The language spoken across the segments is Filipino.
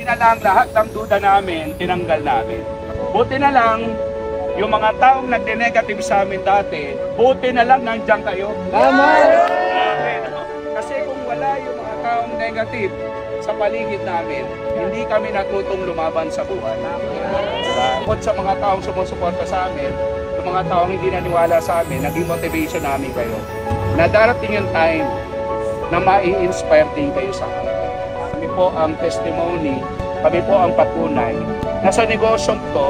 na lang lahat ng duda namin, tinanggal namin. Buti na lang, yung mga taong nagde-negative sa amin dati, buti na lang nandiyan kayo. Tama! Kasi kung wala yung mga taong negative sa paligid namin, hindi kami natutong lumaban sa buhay. Bukod sa mga taong sumusuporta sa amin, yung mga taong hindi naniwala sa amin, naging motivation namin kayo. Na darating yung time na mai-inspire din kayo sa amin. Kami po ang testimony, kami po ang patunay na sa negosyong to,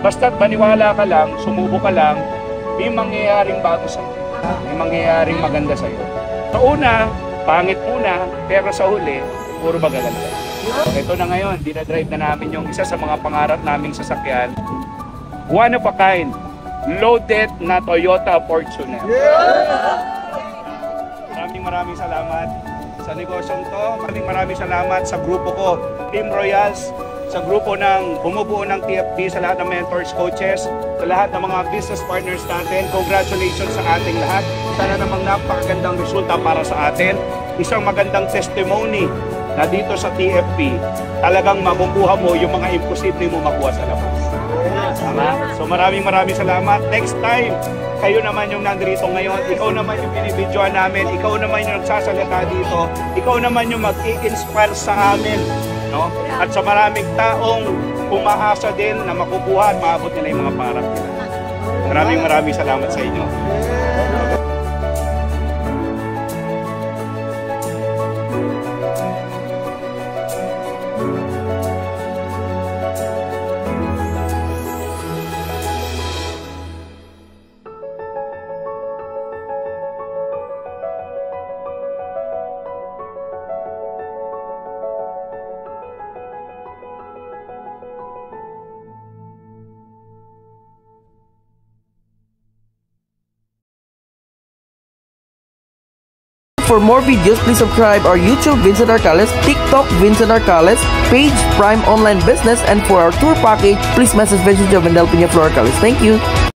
basta't maniwala ka lang, sumubo ka lang, may mangyayaring bago sa iyo. May mangyayaring maganda sa iyo. Sa una, pangit muna, pero sa huli, puro magaganda. Ito na ngayon, dinadrive na namin yung isa sa mga pangarap naming sasakyan. One of a kind, loaded na Toyota Fortuner. Maraming salamat sa negosyong to. Maraming salamat sa grupo ko, Team Royals, sa grupo ng bumubuo ng TFP, sa lahat ng mentors, coaches, sa lahat ng mga business partners natin. Congratulations sa ating lahat. Sana namang napakagandang resulta para sa atin. Isang magandang testimony na dito sa TFP, talagang makukuha mo yung mga imposible mo makuha sa labas. So maraming salamat. Next time, kayo naman yung nandito ngayon, ikaw naman yung binibidyoan namin, ikaw naman yung nagsasalita dito, ikaw naman yung mag-i-inspire sa amin, no? At sa maraming taong umaasa din na makukuha at maabot nila yung mga pangarap nila. Maraming salamat sa inyo. For more videos, please subscribe our YouTube Vincent Arcales, TikTok Vincent Arcales, page Prime Online Business, and for our tour package, please message Vincent Jovendel Piña Flor Arcales. Thank you.